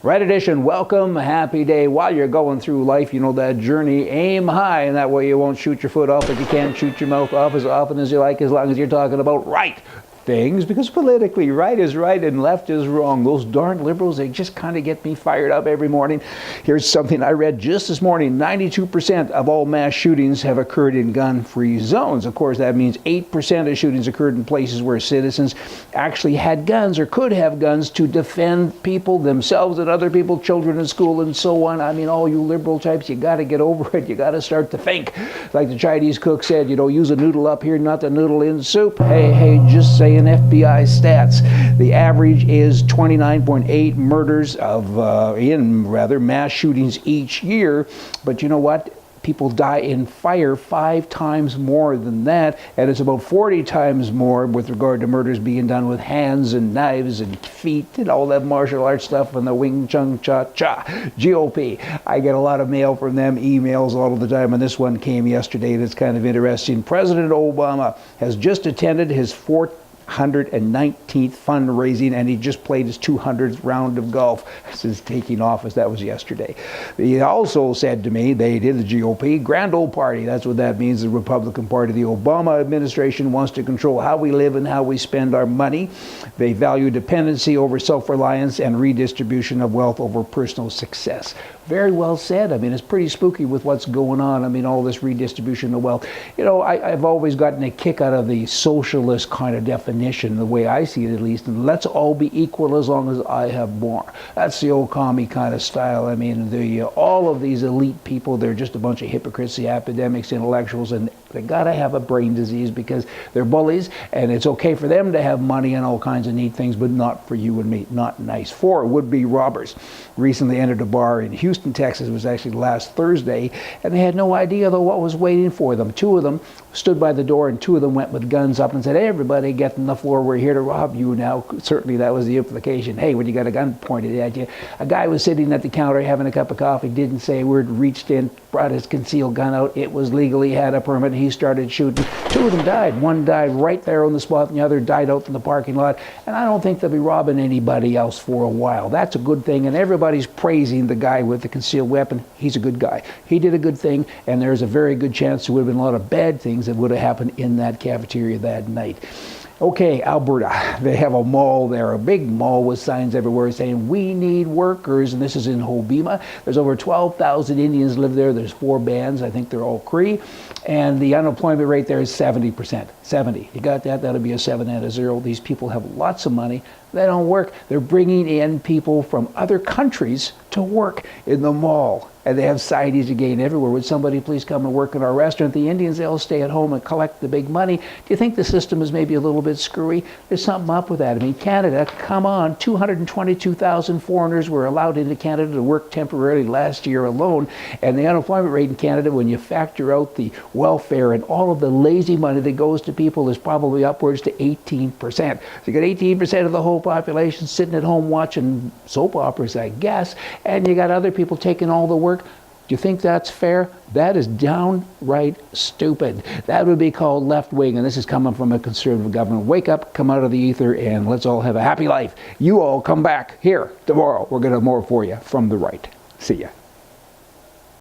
Right edition, welcome, happy day. While you're going through life, you know that journey, aim high, and that way you won't shoot your foot off, but you can shoot your mouth off as often as you like, as long as you're talking about right things, because politically right is right and left is wrong. Those darn liberals, they just kind of get me fired up every morning. Here's something I read just this morning. 92% of all mass shootings have occurred in gun-free zones. Of course, that means 8% of shootings occurred in places where citizens actually had guns or could have guns to defend people, themselves and other people, children in school and so on. I mean, all you liberal types, you got to get over it. You got to start to think. Like the Chinese cook said, you know, use a noodle up here, not the noodle in soup. Hey, just saying FBI stats. The average is 29.8 murders in mass shootings each year. But you know what? People die in fire 5 times more than that, and it's about 40 times more with regard to murders being done with hands and knives and feet and all that martial arts stuff and the Wing Chun Cha Cha GOP. I get a lot of mail from them, emails all of the time, and this one came yesterday that's kind of interesting. President Obama has just attended his 419th fundraising, and he just played his 200th round of golf since taking office. That was yesterday. He also said to me, they did the GOP, grand old party. That's what that means, the Republican Party. The Obama administration wants to control how we live and how we spend our money. They value dependency over self-reliance and redistribution of wealth over personal success. Very well said. I mean, it's pretty spooky with what's going on. I mean, all this redistribution of wealth. You know, I've always gotten a kick out of the socialist kind of definition, the way I see it at least, and let's all be equal as long as I have more. That's the old commie kind of style. I mean, all of these elite people, they're just a bunch of hypocrites, the academics, intellectuals, and they gotta have a brain disease because they're bullies, and it's okay for them to have money and all kinds of neat things, but not for you and me. Not nice. 4 would-be robbers recently entered a bar in Houston, Texas. It was actually last Thursday, and they had no idea though what was waiting for them. 2 of them stood by the door, and 2 of them went with guns up and said, "Hey, everybody, get on the floor. We're here to rob you now." Certainly that was the implication. Hey, when you got a gun pointed at you. A guy was sitting at the counter having a cup of coffee, didn't say a word, reached in, brought his concealed gun out. It was legal. He had a permit. He started shooting. 2 of them died. One died right there on the spot, and the other died out in the parking lot. And I don't think they'll be robbing anybody else for a while. That's a good thing, and everybody's praising the guy with the concealed weapon. He's a good guy. He did a good thing, and there's a very good chance there would have been a lot of bad things that would have happened in that cafeteria that night. Okay, Alberta, they have a mall there, a big mall with signs everywhere saying, "We need workers," and this is in Hobbema. There's over 12,000 Indians live there. There's 4 bands. I think they're all Cree. And the unemployment rate there is 70%. 70. You got that? That'll be a 7 and a 0. These people have lots of money. They don't work. They're bringing in people from other countries to work in the mall. And they have signees again everywhere. Would somebody please come and work in our restaurant? The Indians, they'll stay at home and collect the big money. Do you think the system is maybe a little bit screwy? There's something up with that. I mean, Canada, come on, 222,000 foreigners were allowed into Canada to work temporarily last year alone. And the unemployment rate in Canada, when you factor out the welfare and all of the lazy money that goes to people, is probably upwards to 18%. So you got 18% of the whole population sitting at home watching soap operas, I guess, and you got other people taking all the work. Do you think that's fair? That is downright stupid. That would be called left wing, and this is coming from a conservative government. Wake up, come out of the ether, and let's all have a happy life. You all come back here tomorrow. We're going to have more for you from the right. See ya.